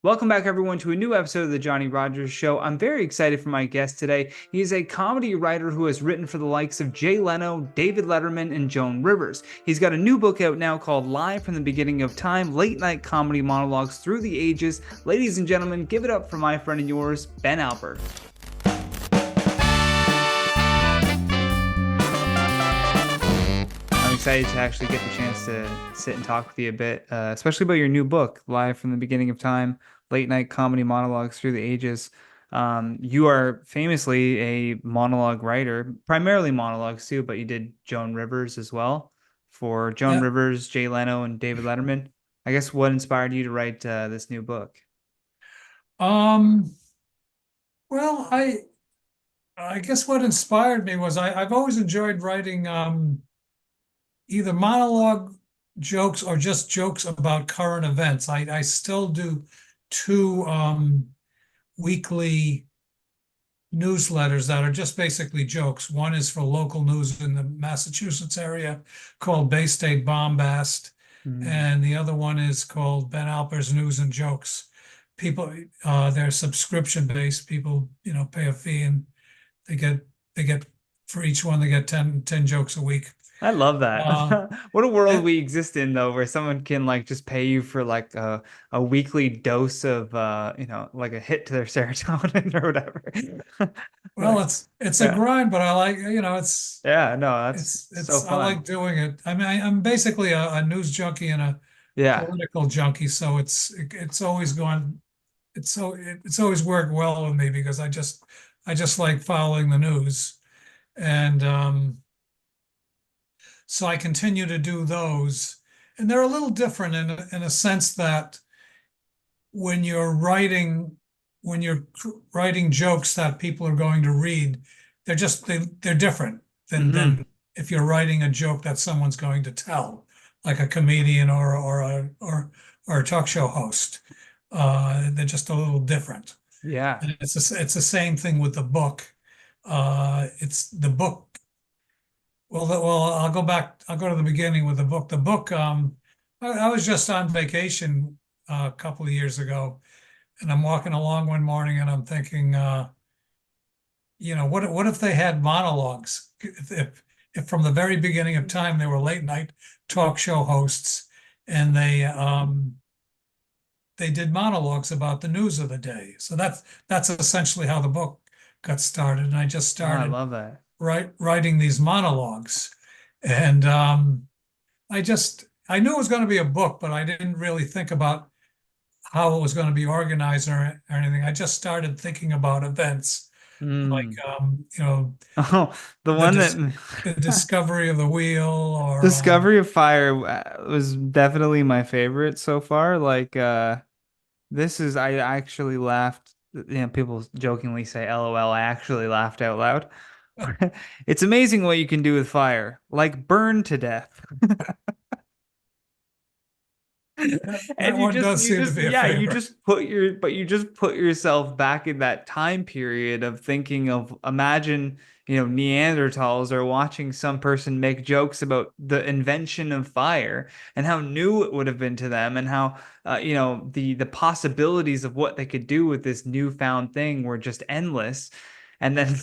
Welcome back, everyone, to a new episode of the Johnny Rogers Show. I'm very excited for my guest today. He's a comedy writer who has written for the likes of Jay Leno, David Letterman, and Joan Rivers. He's got a new book out now called Live from the Beginning of Time, Late Night Comedy Monologues Through the Ages. Ladies and gentlemen, give it up for my friend and yours, Ben Alper. I'm excited to actually get the chance to sit and talk with you a bit, especially about your new book, Live from the Beginning of Time, Late Night Comedy Monologues Through the Ages. You are famously a monologue writer, primarily monologues too, but you did Joan Rivers as well for Joan Yeah. Rivers, Jay Leno, and David Letterman. I guess what inspired you to write this new book? Um, well, I guess what inspired me was I've always enjoyed writing either monologue jokes or just jokes about current events. I still do two weekly newsletters that are just basically jokes. One is for local news in the Massachusetts area called Bay State Bombast, Mm. and the other one is called Ben Alper's News and Jokes. People, they're subscription based. People, pay a fee and they get they get for each one they get 10 jokes a week. I love Uh, that. What a world and, we exist in though, where someone can like just pay you for like a weekly dose of like a hit to their serotonin or whatever. well, Like, it's a yeah. grind, but I like, it's Yeah, no, that's it's so it's I fun. like doing it. I mean, I'm basically a news junkie and a Yeah. political junkie, so it's always gone. It's always worked well with me because I just like following the news, and so I continue to do those, and they're a little different in a sense that when you're writing when you're writing jokes that people are going to read, they're different than Hmm. if you're writing a joke that someone's going to tell, like a comedian or a talk show host. They're just a little different. Yeah. And it's the same thing with the book. It's the book. Well, I'll go back. I'll go to the beginning with the book. The book. I was just on vacation a couple of years ago, and I'm walking along one morning, and I'm thinking, what if they had monologues? If from the very beginning of time they were late night talk show hosts, and they did monologues about the news of the day. So that's essentially how the book got started. And I just Oh, I started love that. writing these monologues, and I knew it was going to be a book, but I didn't really think about how it was going to be organized or anything. I just started thinking about events like Mm. um, you know Oh, the the one dis that the discovery of the wheel or Discovery of Fire was definitely my favorite so far. Like this is I actually laughed, people jokingly say LOL, I actually laughed out loud. It's amazing what you can do with fire, like burn to death. And that one does seem to be a yeah, favorite. you just put yourself back in that time period of thinking of, imagine, Neanderthals are watching some person make jokes about the invention of fire and how new it would have been to them, and how, the possibilities of what they could do with this newfound thing were just endless. And then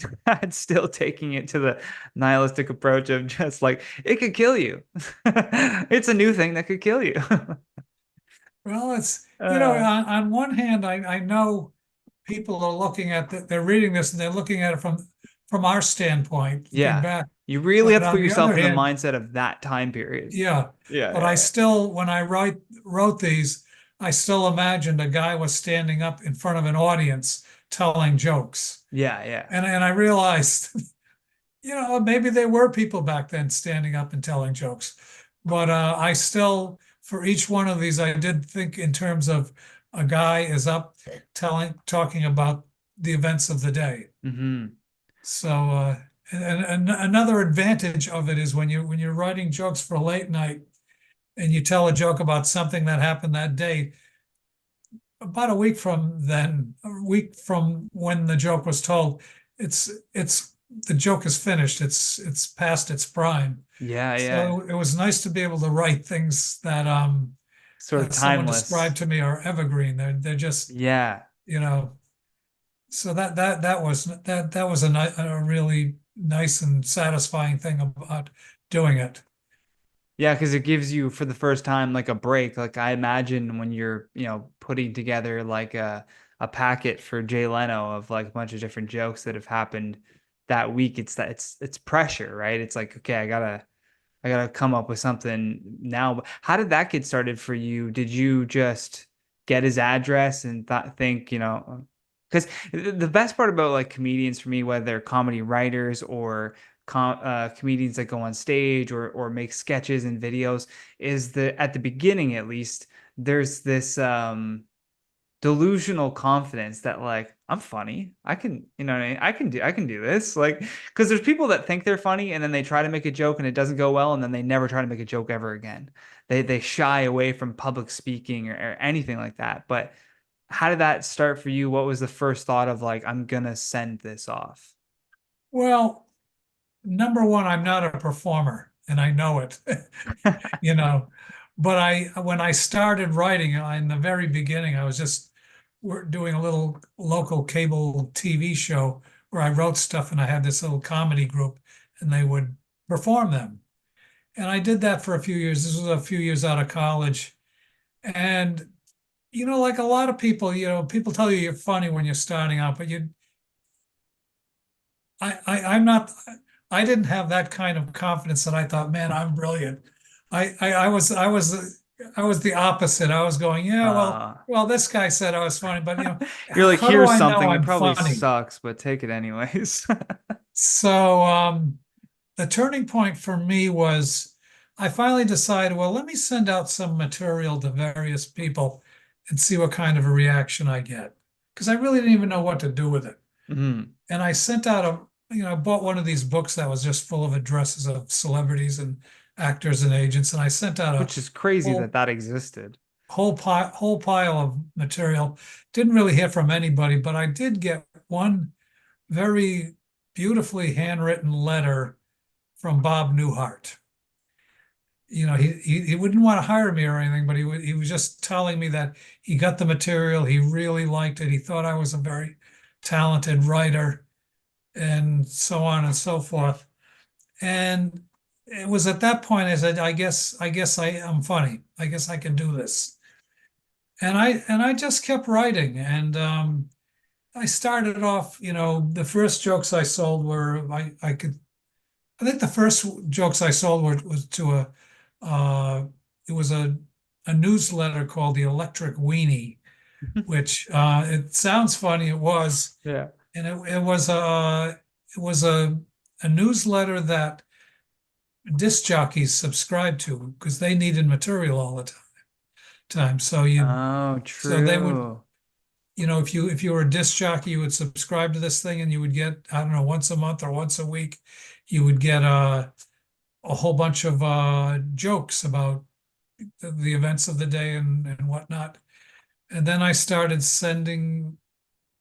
still taking it to the nihilistic approach of just like, it could kill you. It's a new thing that could kill you. Well, it's Uh, on one hand, I know people are looking at they're reading this and they're looking at it from our standpoint, looking yeah. back. You really But have to put on the yourself other in the hand, mindset of that time period. yeah. Yeah, But I yeah, still, when I wrote these, I still imagined a guy was standing up in front of an audience telling jokes. yeah, yeah. And I realized, maybe there were people back then standing up and telling jokes. But I still, for each one of these, I did think in terms of a guy is up talking about the events of the day. Hmm. So, and another advantage of it is when you're writing jokes for late night and you tell a joke about something that happened that day, about a week from when the joke was told, it's the joke is finished. It's past its prime. Yeah, yeah. So it was nice to be able to write things that sort of someone timeless. described to me are evergreen. They're just, Yeah. you know, so that was a really nice and satisfying thing about doing it. Yeah, because it gives you for the first time like a break. Like I imagine when you're, putting together like a packet for Jay Leno of like a bunch of different jokes that have happened that week. It's pressure, right? It's like, okay, I gotta come up with something now. How did that get started for you? Did you just get his address and think, because the best part about like comedians for me, whether they're comedy writers or comedians that go on stage or make sketches and videos, is that at the beginning at least there's this delusional confidence that like I'm funny. I can, you know what I mean? I can do this. Like, because there's people that think they're funny and then they try to make a joke and it doesn't go well and then they never try to make a joke ever again. They shy away from public speaking or anything like that. But how did that start for you? What was the first thought of like I'm gonna send this off? Well, number one, I'm not a performer and I know it, you know. But when I started writing in the very beginning, I was just doing a little local cable TV show where I wrote stuff and I had this little comedy group and they would perform them. And I did that for a few years. This was a few years out of college. And, like a lot of people, people tell you you're funny when you're starting out, but I'm not, I didn't have that kind of confidence that I thought, man, I'm brilliant. I was the opposite. I was going, yeah, Uh, this guy said I was funny, but you're like, how do here's I know something. It I'm probably funny? sucks, but take it anyways. So, the turning point for me was I finally decided, well, let me send out some material to various people and see what kind of a reaction I get. Because I really didn't even know what to do with it. Mhm. And I sent out I bought one of these books that was just full of addresses of celebrities and actors and agents. And I sent out a Which is crazy that whole that existed. whole pile of material. Didn't really hear from anybody, but I did get one very beautifully handwritten letter from Bob Newhart. He wouldn't want to hire me or anything, but he was just telling me that he got the material, he really liked it, he thought I was a very talented writer, and so on and so forth. And it was at that point I said, I guess I am funny. I guess I can do this. And I just kept writing, and I started off. The first jokes I sold were I think the first jokes I sold was to uh, it was a newsletter called the Electric Weenie, which it sounds funny. It was, Yeah. and it was a newsletter that disc jockeys subscribed to because they needed material all the time. Oh, So they would, true. if you were a disc jockey, you would subscribe to this thing and you would get, I don't know, once a month or once a week, you would get a whole bunch of jokes about the events of the day and whatnot. And then I started selling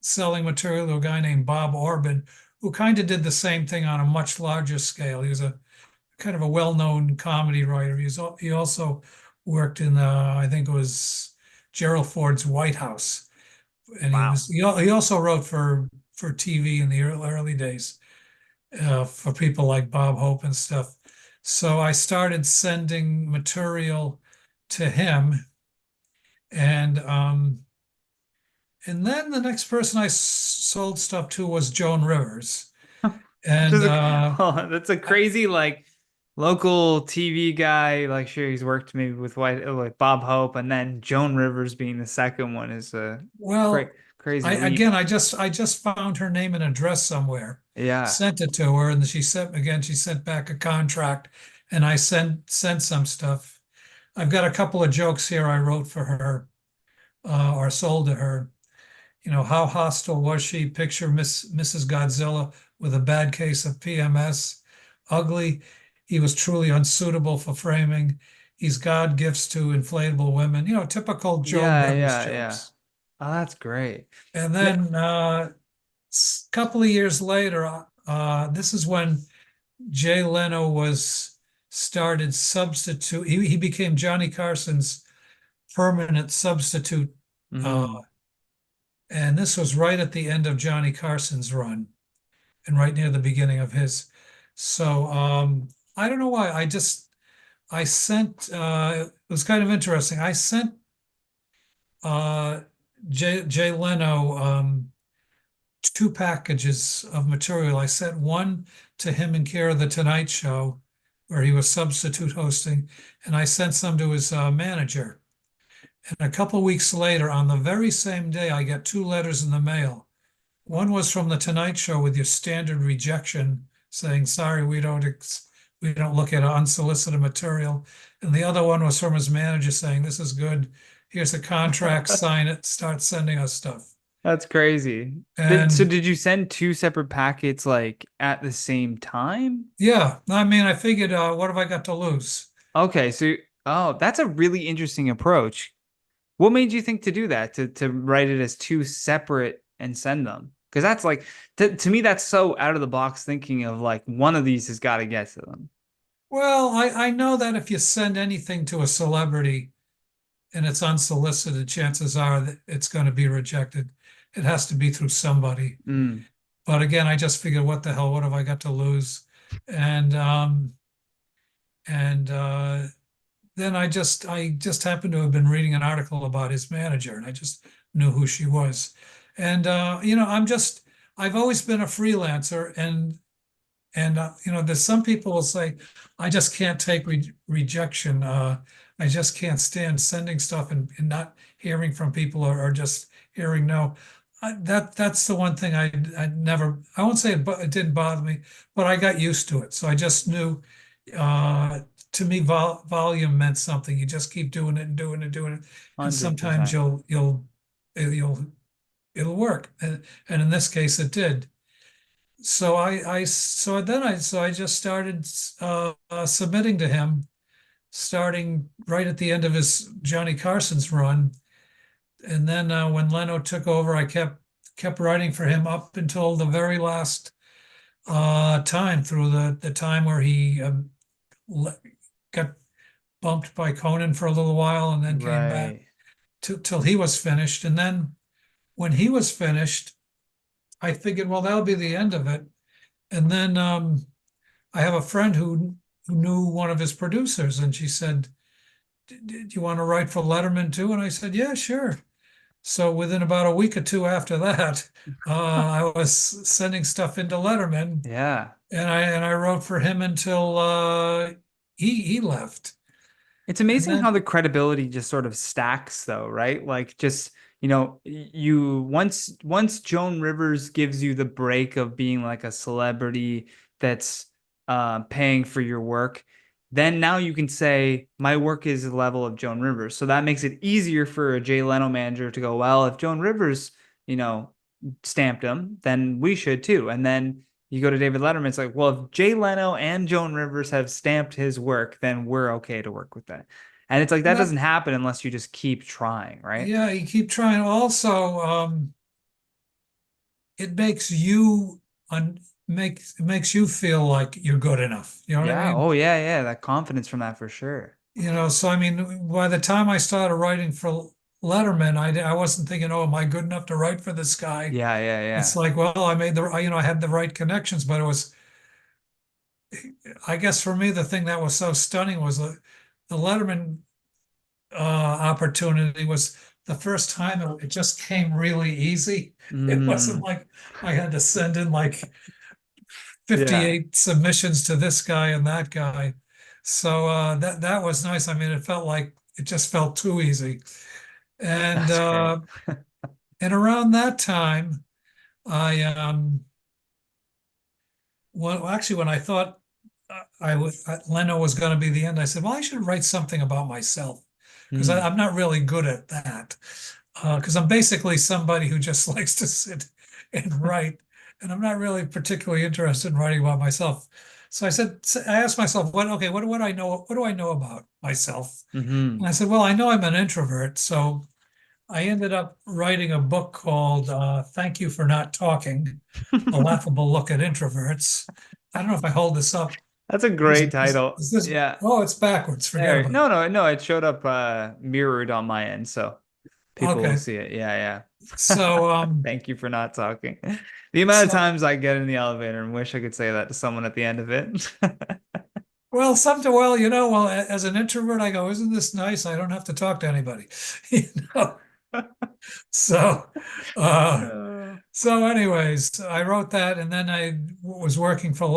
material to a guy named Bob Orban, who kind of did the same thing on a much larger scale. He was a kind of a well-known comedy writer. He also worked in I think it was Gerald Ford's White House, and Wow. he also wrote for TV in the early days for people like Bob Hope and stuff. So I started sending material to him, and then the next person I sold stuff to was Joan Rivers, and Just that's a crazy like local TV guy. Like sure he's worked maybe with like Bob Hope and then Joan Rivers being the second one is a cra well, crazy I leap. again, I just found her name and address somewhere, Yeah. sent it to her, and she sent back a contract, and I sent some stuff. I've got a couple of jokes here I wrote for her or sold to her. How hostile was she? Picture Mrs. Godzilla with a bad case of PMS. Ugly. He was truly unsuitable for framing. He's God gifts to inflatable women. Typical Joan Yeah, Rivers yeah, yeah. jokes. Oh, that's great. And No, then couple of years later, this is when Jay Leno was started substitute. He became Johnny Carson's permanent substitute. Uh, Mm. and this was right at the end of Johnny Carson's run and right near the beginning of his. So I don't know why. I sent it was kind of interesting. I sent uh, Jay Leno two packages of material. I sent one to him in care of the Tonight Show, where he was substitute hosting, and I sent some to his manager. And a couple of weeks later, on the very same day, I get two letters in the mail. One was from the Tonight Show with your standard rejection saying, sorry, we don't look at unsolicited material. And the other one was from his manager saying, this is good. Here's a contract, sign it, start sending us stuff. That's crazy. So And did you send two separate packets like at the same time? yeah, I mean, I figured, what have I got to lose? Okay, so oh, that's a really interesting approach. What made you think to do that, to write it as two separate and send them? Because that's like to me that's so out of the box thinking of like one of these has got to get to them. Well, I know that if you send anything to a celebrity and it's unsolicited, chances are that it's going to be rejected. It has to be through somebody. Mm, But again, I just figured, what the hell? What have I got to lose? And and then I just happened to have been reading an article about his manager, and I just knew who she was. And I've always been a freelancer, and there's some people will say, I just can't take rejection. I just can't stand sending stuff and not hearing from people, or just hearing no. That's the one thing I never, I won't say it didn't bother me, but I got used to it. So I just knew, uh, to me, volume meant something. You just keep doing it and doing it, doing it, and sometimes 100%. you'll it'll work. And in this case, it did. So I just started submitting to him, starting right at the end of his Johnny Carson's run. And then when Leno took over, I kept writing for him up until the very last time, through the time where he got bumped by Conan for a little while, and then came back Right. till he was finished. And then when he was finished, I figured, well, that'll be the end of it. And then I have a friend who knew one of his producers, and she said, "Do you want to write for Letterman too?" And I said, "Yeah, sure." So within about a week or two after that, I was sending stuff into Letterman, Yeah. and I wrote for him until he left. It's And amazing how then the credibility just sort of stacks though, right? Like just, you once Joan Rivers gives you the break of being like a celebrity that's paying for your work, then now you can say my work is the level of Joan Rivers. So that makes it easier for a Jay Leno manager to go, well, if Joan Rivers, you know, stamped him, then we should too. And then you go to David Letterman, it's like, well, if Jay Leno and Joan Rivers have stamped his work, then we're okay to work with that. And it's like that that doesn't happen unless you just keep trying, right? yeah, you keep trying. Also, it makes you un it makes you feel like you're good enough. You know what I Yeah. mean? Oh, yeah, yeah. That confidence from that for sure. So I mean, by the time I started writing for Letterman, I wasn't thinking, oh, am I good enough to write for this guy? Yeah, yeah, It's yeah. like, well, I had the right connections, but it was, I guess for me, the thing that was so stunning was the Letterman opportunity was the first time it just came really easy. It wasn't Mm, like I had to send in like yeah, 58 submissions to this guy and that guy. So that was nice. I mean, it just felt too easy. And that's great. uh, and around that time, I well, actually, when I thought Leno was going to be the end, I said, well, I should write something about myself, because Mm, I'm not really good at that. Because I'm basically somebody who just likes to sit and write, and I'm not really particularly interested in writing about myself. So I asked myself, what do I know? What do I know about myself? And hmm I said, well, I know I'm an introvert. So I ended up writing a book called Thank You for Not Talking, A Laughable Look at Introverts. I don't know if I hold this up. That's a Is, great title. is this, Yeah. oh, it's backwards. Forget There. about it. No, no, no. It showed up mirrored on my end, so people will Okay. see it. Yeah, yeah. So, Thank you for not talking. The amount of so, times I get in the elevator and wish I could say that to someone at the end of it. well, something, well, well, as an introvert, I go, isn't this nice? I don't have to talk to anybody, you know? So, uh, Uh, so anyways, I wrote that and then I was working for,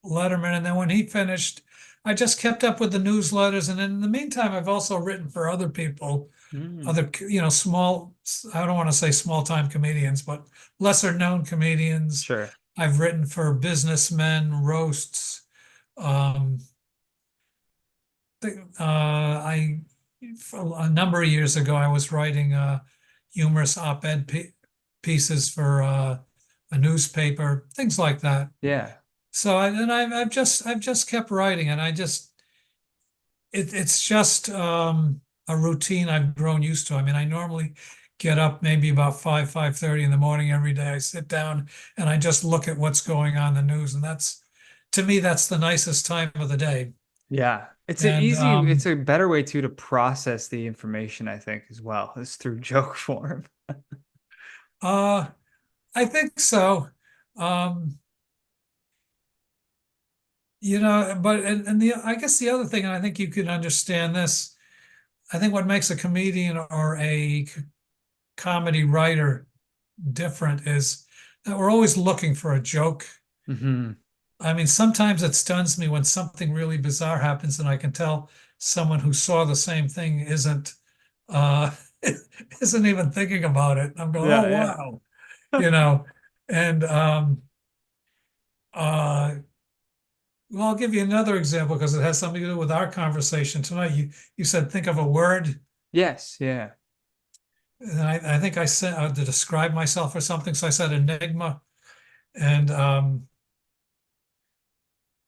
Letterman. And then when he finished, I just kept up with the newsletters. And in the meantime, I've also written for other people, mm, other, small, I don't want to say small time comedians, but lesser known comedians. sure. I've written for businessmen, roasts. Um, I, for a number of years ago, I was writing humorous op-ed pieces for a newspaper, things like that. Yeah. So I've just kept writing, and it's just a routine I've grown used to. I mean, I normally get up maybe about 5:30 in the morning every day. I sit down and I just look at what's going on in the news, and that's to me that's the nicest time of the day. Yeah. And It's a better way too to process the information, I think, as well, is through joke form. uh, I think so. Um, but and the I guess the other thing, and I think you can understand this, I think what makes a comedian or a comedy writer different is that we're always looking for a joke. Hmm. I mean, sometimes it stuns me when something really bizarre happens and I can tell someone who saw the same thing uh isn't even thinking about it. I'm going, oh Yeah, wow, yeah. you know. And uh well, I'll give you another example because it has something to do with our conversation tonight. You said think of a word, Yes, yeah. and I think I said to describe myself or something. So I said enigma, and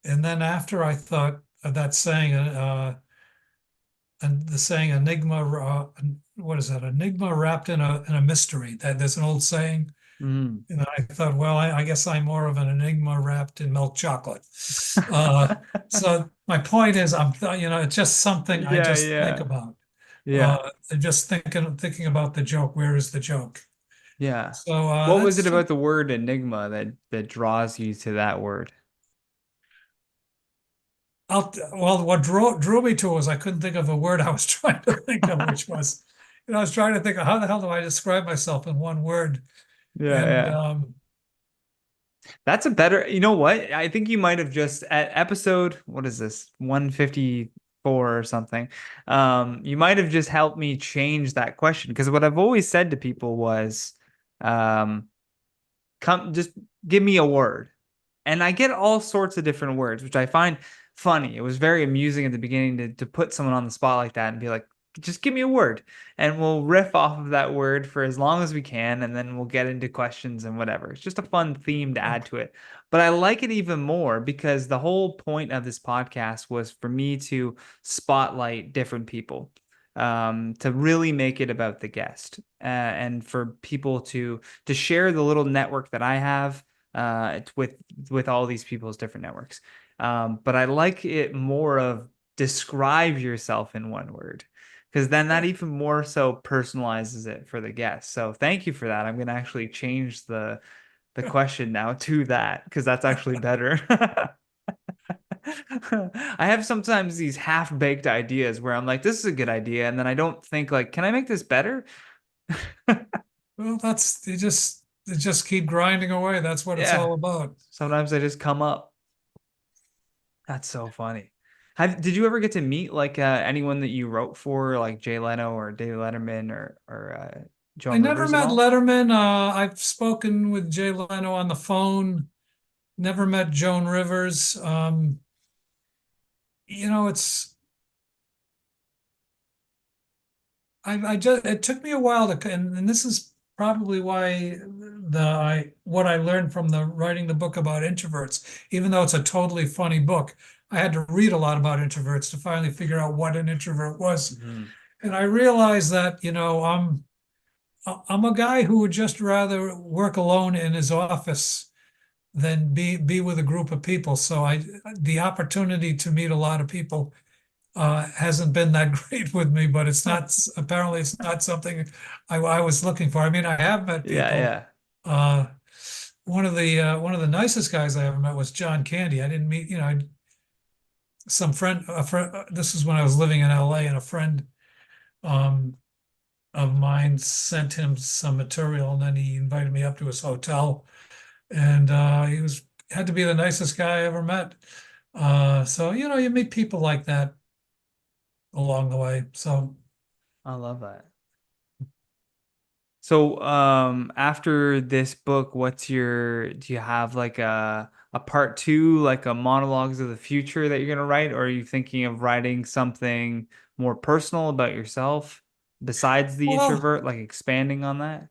then after I thought of that saying, and the saying enigma, what is that? Enigma wrapped in a mystery. That there's an old saying, Mm. and I thought, well, I guess I'm more of an enigma wrapped in milk chocolate. Uh, so my point is, it's just something I Yeah, just think yeah. about. Yeah. Just thinking about the joke. Where is the joke? Yeah. So What was it that's about the word enigma that draws you to that word? well, what drew me to it was I couldn't think of a word I was trying to think of, which was, I was trying to think of how the hell do I describe myself in one word? Yeah, And yeah. That's a better, you know what? I think you might have just at episode, what is this, 154 or something. You might have just helped me change that question because what I've always said to people was, um, come just give me a word. And I get all sorts of different words, which I find funny. It was very amusing at the beginning to put someone on the spot like that and be like, just give me a word. And we'll riff off of that word for as long as we can. And then we'll get into questions and whatever. It's just a fun theme to add to it. But I like it even more because the whole point of this podcast was for me to spotlight different people. To really make it about the guest, and for people to share the little network that I have with all these people's different networks. But I like it more of describe yourself in one word because then that even more so personalizes it for the guest. So thank you for that. I'm gonna actually change the question now to that because that's actually better. I have sometimes these half-baked ideas where I'm like, this is a good idea, and then I don't think like, can I make this better? well, that's you just keep grinding away. That's what it's Yeah. all about. Sometimes they just come up. That's so funny. Did you ever get to meet like anyone that you wrote for, like Jay Leno or David Letterman or I Joan never Rivers at met all? Letterman. I've spoken with Jay Leno on the phone. Never met Joan Rivers. It's I just it took me a while and this is probably why what I learned from the writing the book about introverts, even though it's a totally funny book, I had to read a lot about introverts to finally figure out what an introvert was. Mhm. And I realized that, I'm a guy who would just rather work alone in his office than be with a group of people. So the opportunity to meet a lot of people hasn't been that great with me, but it's Huh. not, apparently it's not something I was looking for. I mean, I have met Yeah, people. yeah. Uh, one of the nicest guys I ever met was John Candy. I didn't meet, a friend, this is when I was living in LA, and a friend um of mine sent him some material, and then he invited me up to his hotel, and he was had to be the nicest guy I ever met. So you meet people like that along the way. So I love that. So, after this book, do you have like a part two, like a monologues of the future that you're gonna write, or are you thinking of writing something more personal about yourself besides the well, introvert, like expanding on that?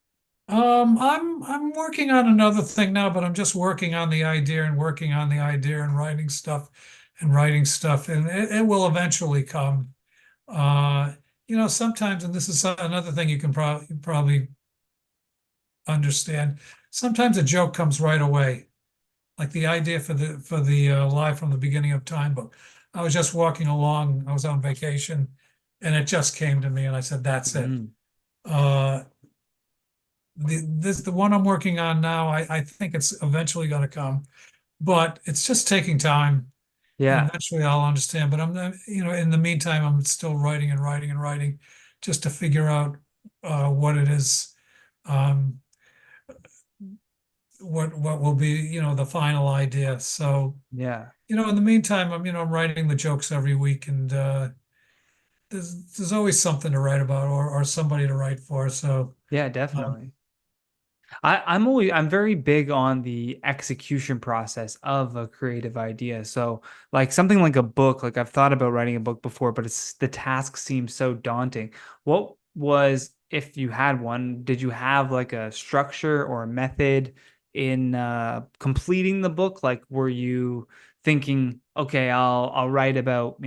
I'm working on another thing now, but I'm just working on the idea and working on the idea and writing stuff, and it will eventually come. Uh, sometimes, and this is another thing you can probably understand. Sometimes a joke comes right away, like the idea for the Live from the Beginning of Time book. I was just walking along, I was on vacation, and it just came to me, and I said, "That's it." Mm. Uh, the one I'm working on now, I think it's eventually going to come, but it's just taking time, and Yeah, eventually I'll understand. But I'm not, in the meantime, I'm still writing and writing and writing just to figure out what it is, um, what will be, the final idea. So, yeah, in the meantime, I'm writing the jokes every week, and there's always something to write about, or somebody to write for. So, yeah, um, definitely. I'm very big on the execution process of a creative idea. So like something like a book, like I've thought about writing a book before, but it's the task seems so daunting. What was, if you had one, did you have like a structure or a method in completing the book? Like were you thinking, okay, I'll write about,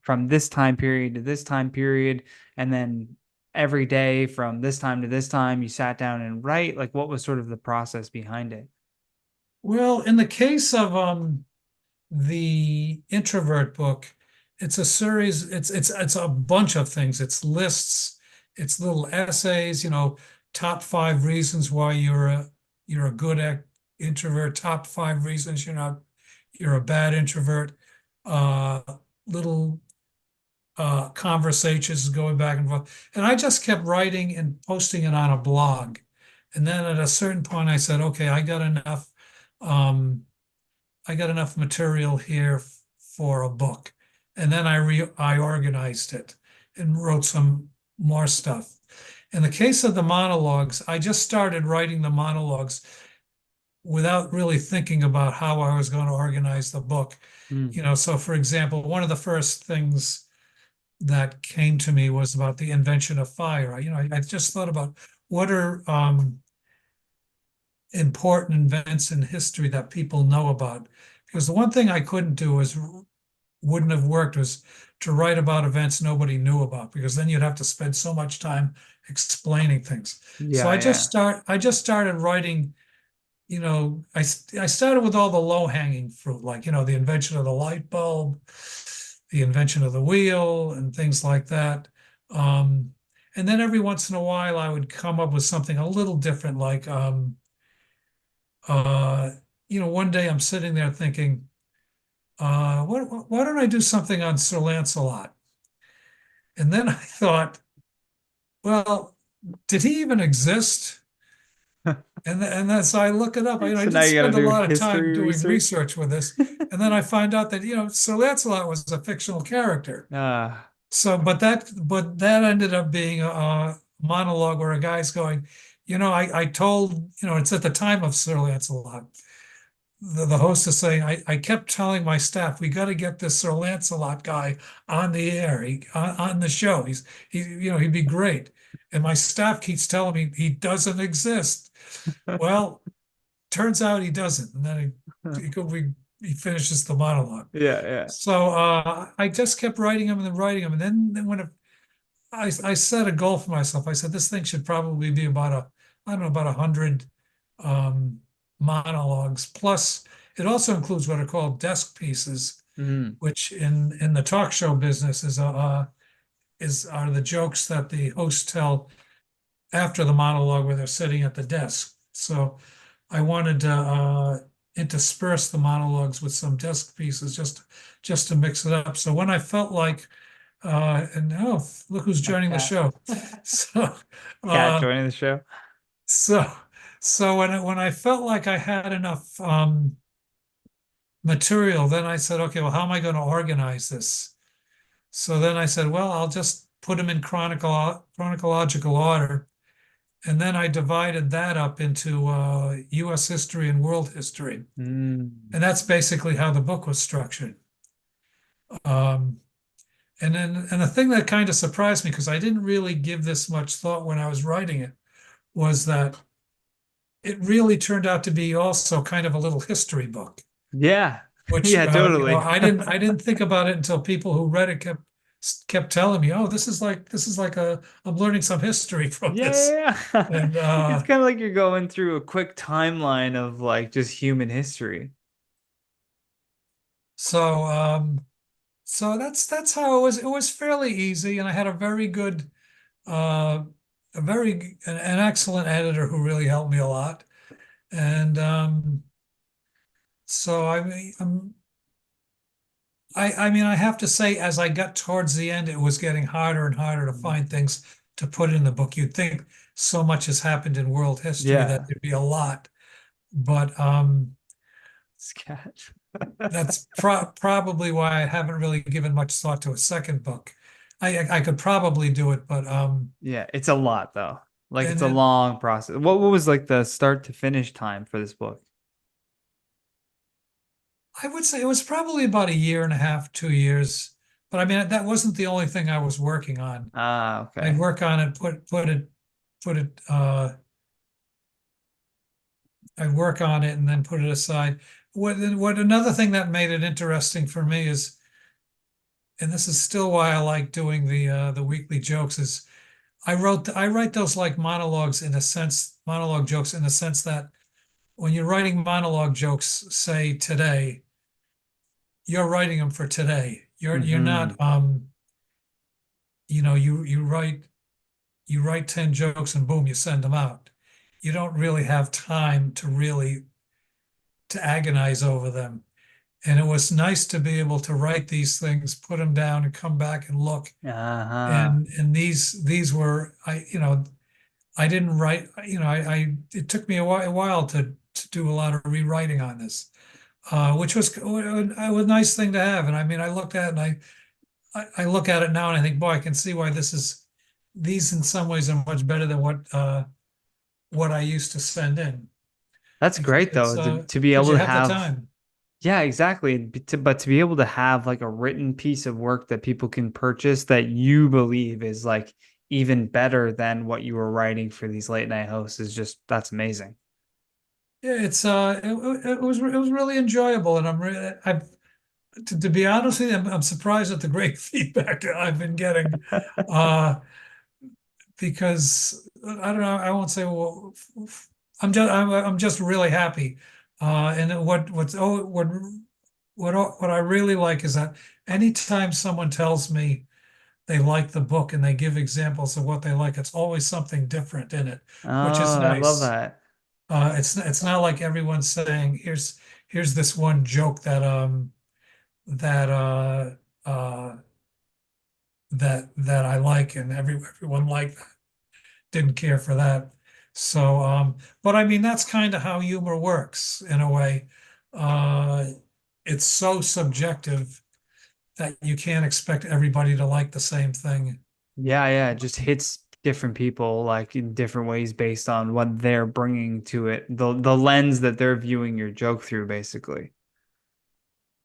from this time period to this time period, and then every day from this time to this time you sat down and write? Like what was sort of the process behind it? well, in the case of the introvert book, it's a series, it's a bunch of things. It's lists, it's little essays, top five reasons why you're a good introvert, top five reasons you're a bad introvert, uh little conversations going back and forth. And I just kept writing and posting it on a blog. And then at a certain point I said, okay, um I got enough material here for a book. And then I organized it and wrote some more stuff. In the case of the monologues, I just started writing the monologues without really thinking about how I was going to organize the book. Mm. So for example, one of the first things that came to me was about the invention of fire. I just thought about what are important events in history that people know about. Because the one thing I couldn't do wouldn't have worked was to write about events nobody knew about, because then you'd have to spend so much time explaining things. So Yeah, yeah. I just started writing, I started with all the low hanging fruit, like, the invention of the light bulb, the invention of the wheel, and things like that. Um, and then every once in a while, I would come up with something a little different, like, uh, one day I'm sitting there thinking, why don't I do something on Sir Lancelot? And then I thought, well, did he even exist? And then so I look it up. I So now did you got to spend a do lot of time history doing research. research with this, and then I find out that Sir Lancelot was a fictional character. Ah, So, but that ended up being a monologue where a guy's going, I told, it's at the time of Sir Lancelot. The host is saying, I kept telling my staff, we got to get this Sir Lancelot guy on the air, on the show. He'd be great. And my staff keeps telling me he doesn't exist. Well, turns out he doesn't. And then he finishes the monologue. yeah, yeah. So I just kept writing him and then writing him. And then I set a goal for myself. I said, this thing should probably be about I don't know, about 100 um, monologues. Plus, it also includes what are called desk pieces, Mm. which in the talk show business is are the jokes that the hosts tell after the monologue where they're sitting at the desk. So I wanted to intersperse the monologues with some desk pieces just to mix it up. So when I felt like and oh, look who's A joining the cat. show. So Cat uh joining the show. so so when I felt like I had enough material, then I said, okay, well, how am I going to organize this? So then I said, well, I'll just put them in chronological order. And then I divided that up into US history and world history. Mm. And that's basically how the book was structured. Um, and the thing that kind of surprised me, because I didn't really give this much thought when I was writing it, was that it really turned out to be also kind of a little history book, Yeah. which Yeah, totally. I didn't think about it until people who read it kept telling me, oh, this is like a I'm learning some history from Yeah, this. yeah, yeah. And It's kind of like you're going through a quick timeline of like just human history. so so that's how it was. It was fairly easy, and I had a very good uh an excellent editor who really helped me a lot. And so I mean, I mean, I have to say, as I got towards the end, it was getting harder and harder to Mm. find things to put in the book. You'd think so much has happened in world history that Yeah. there'd be a lot, but Scat. that's probably why I haven't really given much thought to a second book. I could probably do it, but Yeah, it's a lot though. Like it's and a it, long process. What was like the start to finish time for this book? I would say it was probably about a year and a half, 2 years. But I mean, that wasn't the only thing I was working on. Ah, I'd okay. work on it, put it I'd work on it and then put it aside. What another thing that made it interesting for me is, and this is still why I like doing the weekly jokes, is I write those like monologues in a sense, monologue jokes in the sense that when you're writing monologue jokes, say today, you're writing them for today. You're not Hmm. you know, you write 10 jokes and boom, you send them out. You don't really have time to really to agonize over them. And it was nice to be able to write these things, put them down and come back and look. Uh-huh. And these were I didn't write, I it took me a while to do a lot of rewriting on this. Which was a nice thing to have. And I mean, I looked at it and I look at it now and I think, boy, I can see why these in some ways are much better than what I used to send in That's because great though to be because able you to have the have. time. Yeah, exactly. But to be able to have like a written piece of work that people can purchase that you believe is like even better than what you were writing for these late night hosts is just that's amazing. Yeah, it was really enjoyable, and to be honest with you, I'm surprised at the great feedback that I've been getting. Uh, because I don't know, I won't say well, I'm just really happy. And what I really like is that anytime someone tells me they like the book and they give examples of what they like, it's always something different in it, Oh, which is I love nice. that. It's not like everyone's saying here's this one joke that that I like and everyone liked didn't care for that. So, but I mean, that's kind of how humor works in a way. Uh, it's so subjective that you can't expect everybody to like the same thing. Yeah, yeah, it just hits different people like in different ways based on what they're bringing to it, the lens that they're viewing your joke through, basically.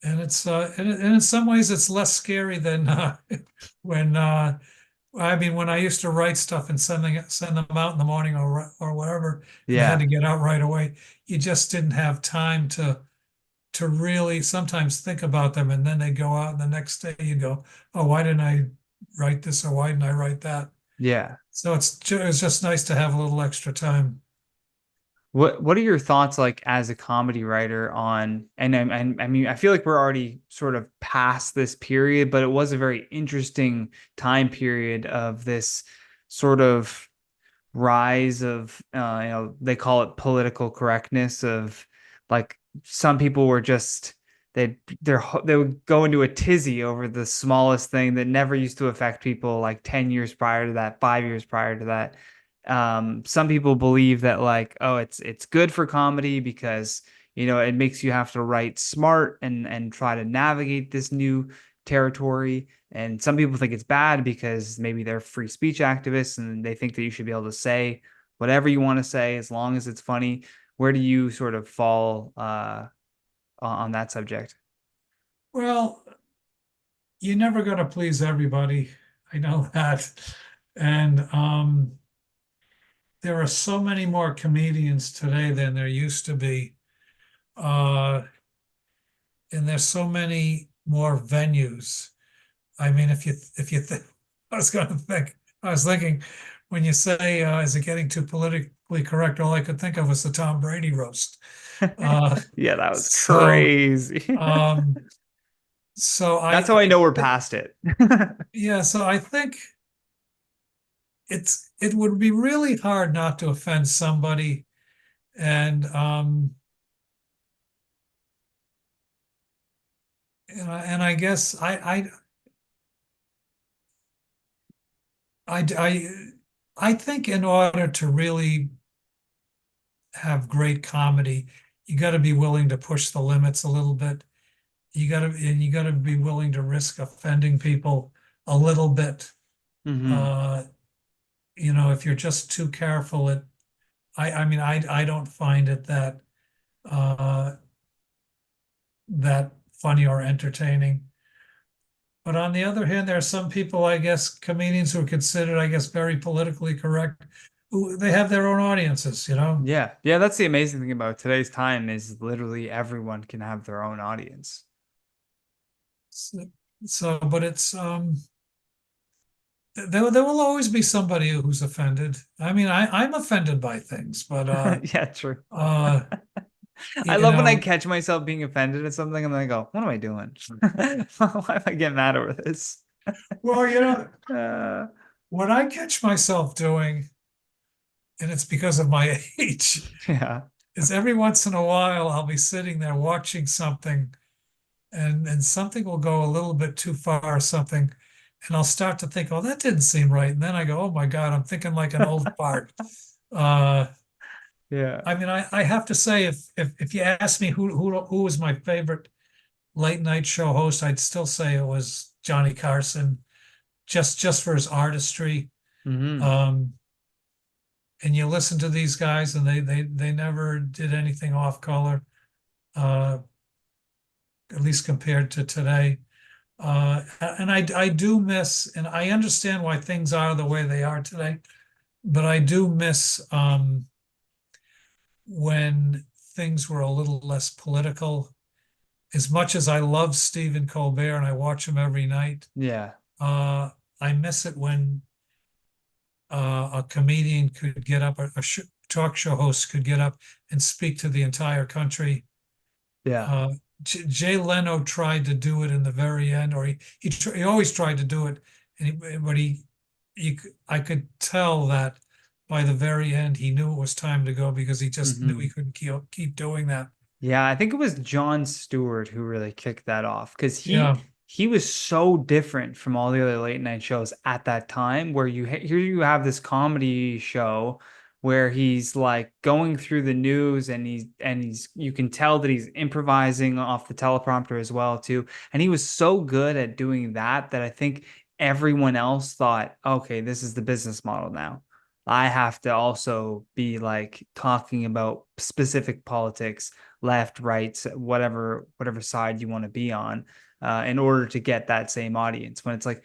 And and in some ways it's less scary than when I mean when I used to write stuff and send them out in the morning or whatever, and they had Yeah, to get out right away. You just didn't have time to really sometimes think about them, and then they go out, and the next day you go, "Oh, why didn't I write this or why didn't I write that?" yeah. So it's just nice to have a little extra time. What are your thoughts like as a comedy writer on I mean I feel like we're already sort of past this period, but it was a very interesting time period of this sort of rise of they call it political correctness of like some people were just they would go into a tizzy over the smallest thing that never used to affect people like 10 years prior to that, 5 years prior to that. Some people believe that like, oh, it's good for comedy because it makes you have to write smart and try to navigate this new territory. And some people think it's bad because maybe they're free speech activists and they think that you should be able to say whatever you want to say as long as it's funny. Where do you sort of fall on that subject? Well, you're never going to please everybody. I know that. And there are so many more comedians today than there used to be. Uh, and there's so many more venues. I mean, if you think, I was going to think, I was thinking, when you say, is it getting too politically correct? All I could think of was the Tom Brady roast. Uh, Yeah, that was so, crazy. um, so That's how I know we're I, past it. yeah, so I think it would be really hard not to offend somebody, and and I guess I I think in order to really have great comedy, you got to be willing to push the limits a little bit. You got to be willing to risk offending people a little bit. Hmm. Uh, if you're just too careful, I mean, I don't find it uh, that funny or entertaining. But on the other hand, there are some people, I guess, comedians who are considered, I guess, very politically correct, who they have their own audiences. Yeah. Yeah, that's the amazing thing about today's time is literally everyone can have their own audience. So, but it's there will always be somebody who's offended. I mean, I'm offended by things, but Yeah, true. uh, I you love when I know, catch myself being offended at something and then I go, what am I doing? Why am I getting mad over this? well, Uh, what I catch myself doing, and it's because of my age, yeah. is every once in a while I'll be sitting there watching something and something will go a little bit too far or something, and I'll start to think, oh, that didn't seem right. And then I go, oh my God, I'm thinking like an old fart. Uh, Yeah. I mean, I have to say, if you ask me who was my favorite late night show host, I'd still say it was Johnny Carson, just for his artistry. Hmm. Um, and you listen to these guys, and they never did anything off color, uh, at least compared to today. And I do miss, and I understand why things are the way they are today, but I do miss when things were a little less political. As much as I love Stephen Colbert and I watch him every night, Yeah. uh, I miss it when a comedian could get up, talk show host could get up and speak to the entire country. Yeah. Uh, Jay Leno tried to do it in the very end, or he always tried to do it, but I could tell that by the very end he knew it was time to go because he just knew he Hmm. couldn't keep doing that. Yeah, I think it was Jon Stewart who really kicked that off because he Yeah, he was so different from all the other late night shows at that time. Where here you have this comedy show where he's like going through the news and he's you can tell that he's improvising off the teleprompter as well too. And he was so good at doing that that I think everyone else thought, okay, this is the business model now. I have to also be like talking about specific politics, left, right, whatever side you want to be on, in order to get that same audience. When it's like,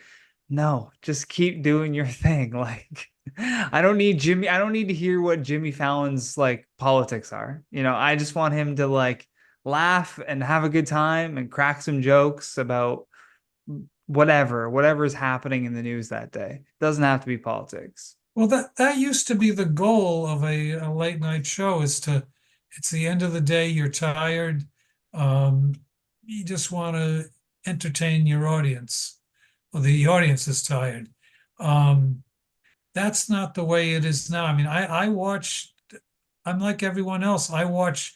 no, just keep doing your thing. Like, I don't need to hear what Jimmy Fallon's like politics are. I just want him to like laugh and have a good time and crack some jokes about whatever is happening in the news that day. It doesn't have to be politics. Well, that used to be the goal of a late night show is to, it's the end of the day, you're tired. Um, you just want to entertain your audience. Well, the audience is tired. Um, that's not the way it is now. I mean, I watch, I'm like everyone else. I watch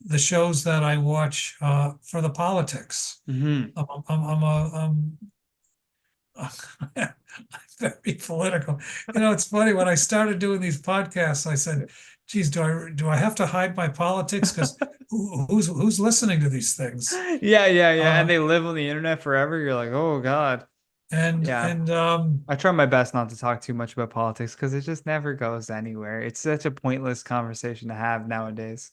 the shows that I watch for the politics. Hmm. I'm very political. You know, it's funny when I started doing these podcasts, I said, geez, do I have to hide my politics? Because who's listening to these things? Yeah, yeah, yeah. And Uh, they live on the internet forever. You're like, oh God. and Yeah. and I try my best not to talk too much about politics because it just never goes anywhere. It's such a pointless conversation to have nowadays.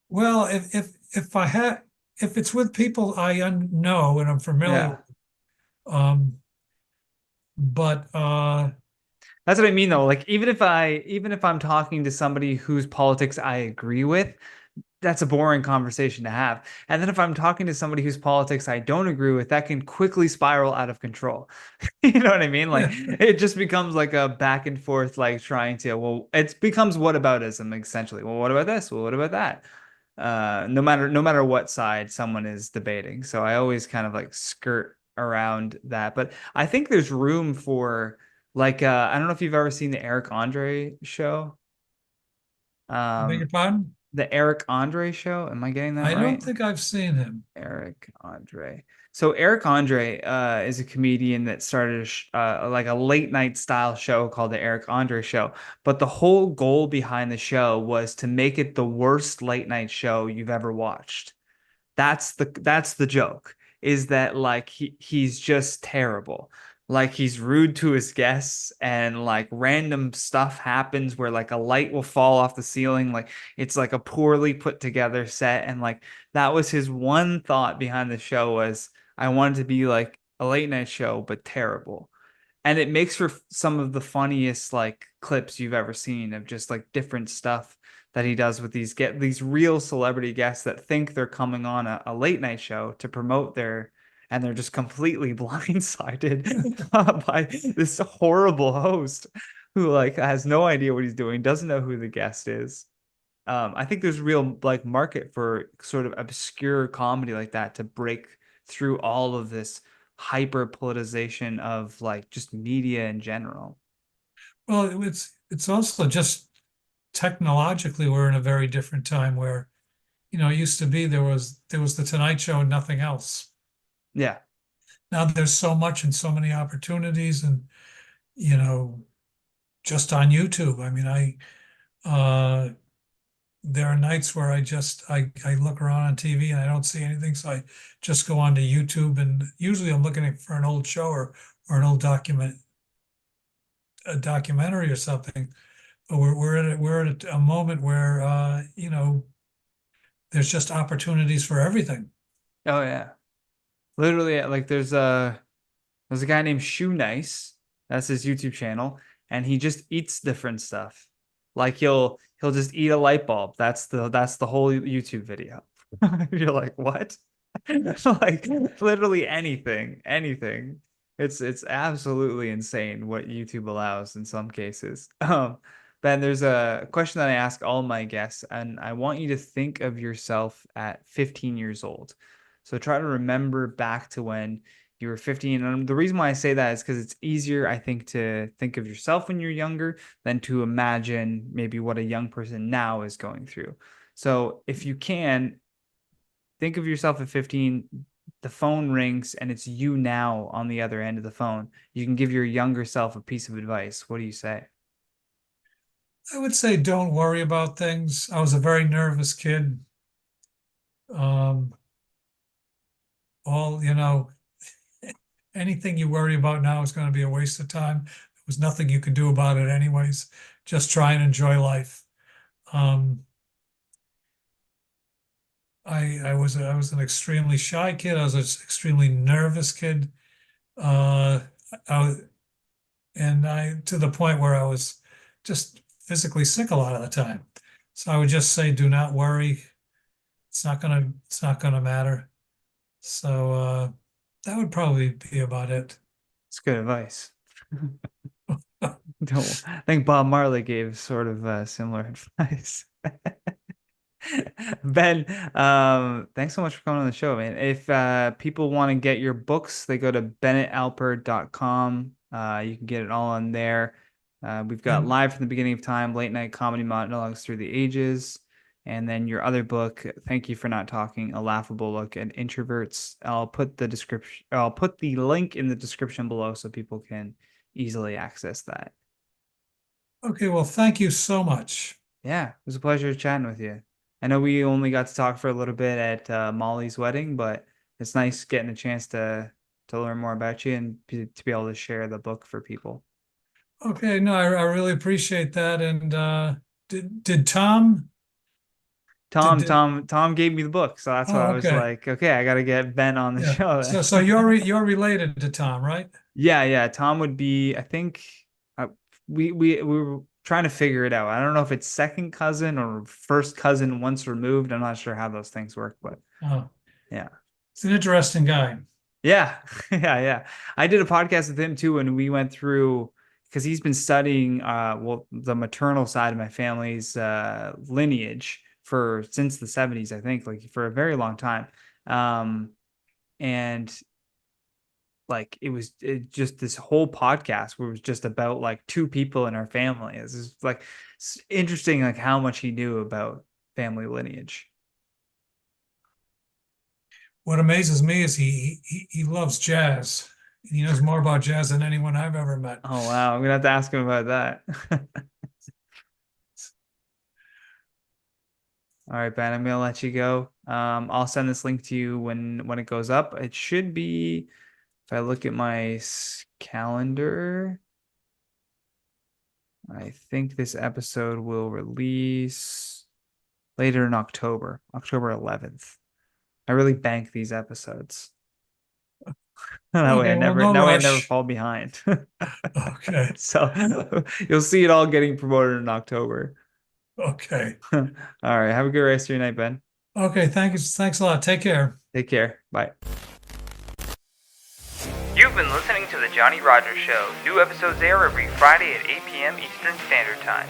well, if I had, if it's with people know and I'm familiar Yeah. with, um, but That's what I mean though. Like even if I'm talking to somebody whose politics I agree with, that's a boring conversation to have. And then if I'm talking to somebody whose politics I don't agree with, that can quickly spiral out of control. You know what I mean? Like yeah, it just becomes like a back and forth, like trying to, well, it becomes whataboutism essentially. Well, what about this? Well, what about that? No matter what side someone is debating. So I always kind of like skirt around that. But I think there's room for like I don't know if you've ever seen the Eric Andre show. I beg Um, your pardon? the Eric Andre show. Am I getting that I right? don't think I've seen him. Eric Andre. So Eric Andre is a comedian that started like a late night style show called the Eric Andre Show. But the whole goal behind the show was to make it the worst late night show you've ever watched. That's the joke is that like he's just terrible. Like he's rude to his guests and like random stuff happens where like a light will fall off the ceiling. Like it's like a poorly put together set. And like that was his one thought behind the show was I wanted to be like a late night show, but terrible. And it makes for some of the funniest like clips you've ever seen of just like different stuff that he does with these real celebrity guests that think they're coming on a late night show to promote their and they're just completely blindsided by this horrible host who like has no idea what he's doing, doesn't know who the guest is. I think there's real like market for sort of obscure comedy like that to break through all of this hyper politicization of like just media in general. Well, it's also just technologically we're in a very different time where, you know, it used to be there was the Tonight Show and nothing else. Yeah. Now there's so much and so many opportunities and, you know, just on YouTube. I mean, there are nights where I look around on TV and I don't see anything, so I just go onto YouTube and usually I'm looking for an old show or an old a documentary or something. But we're at a moment where you know, there's just opportunities for everything. Oh yeah. Literally like there's a guy named Shoe Nice. That's his YouTube channel, and he just eats different stuff. Like he'll just eat a light bulb. That's the whole YouTube video. You're like, what? Like literally anything, anything. It's absolutely insane what YouTube allows in some cases. Ben, there's a question that I ask all my guests, and I want you to think of yourself at 15 years old. So try to remember back to when you were 15. And the reason why I say that is because it's easier, I think, to think of yourself when you're younger than to imagine maybe what a young person now is going through. So if you can, think of yourself at 15, the phone rings and it's you now on the other end of the phone. You can give your younger self a piece of advice. What do you say? I would say don't worry about things. I was a very nervous kid. Um, all, you know, anything you worry about now is going to be a waste of time. There was nothing you could do about it anyways. Just try and enjoy life. Um, I was an extremely shy kid. I was an extremely nervous kid. Uh, I was, and I to the point where I was just physically sick a lot of the time. So I would just say, do not worry. It's not gonna matter. So that would probably be about it. It's good advice. No, I think Bob Marley gave sort of similar advice. Ben, thanks so much for coming on the show, man. If people want to get your books, they go to bennettalper.com. You can get it all on there. We've got And Live from the Beginning of Time, Late Night Comedy Monologues Through the Ages. And then your other book, Thank You for Not Talking, A Laughable Look at Introverts. I'll put the link in the description below so people can easily access that. okay, well, thank you so much. Yeah, it was a pleasure chatting with you. I know we only got to talk for a little bit at Molly's wedding, but it's nice getting a chance to learn more about you and to be able to share the book for people. Okay, no, I really appreciate that. And did Tom did Tom gave me the book, so that's why I oh, was okay. like, okay, I got to get Ben on the Yeah. show. So you're related to Tom, right? Yeah, yeah. Tom would be, I think, uh, we were trying to figure it out. I don't know if it's second cousin or first cousin once removed. I'm not sure how those things work, but Oh, yeah. he's an interesting guy. Yeah, yeah, yeah. I did a podcast with him too, and we went through because he's been studying well the maternal side of my family's lineage for since the 70s, I think, like for a very long time. And like just this whole podcast where it was just about like two people in our family. It's just like it's interesting like how much he knew about family lineage. What amazes me is he loves jazz. He knows more about jazz than anyone I've ever met. Oh wow, I'm gonna have to ask him about that. All right, Ben, I'm gonna let you go. I'll send this link to you when it goes up. It should be, if I look at my calendar, I think this episode will release later in October, October 11th. I really bank these episodes. Okay, well, no That way I never rush. fall behind. Okay, So you'll see it all getting promoted in October. okay, All right, have a good rest of your night, Ben. okay. Thanks a lot. Take care. Take care. Bye. You've been listening to The Johnny Rogers Show. New episodes air every Friday at 8 p.m. Eastern Standard Time.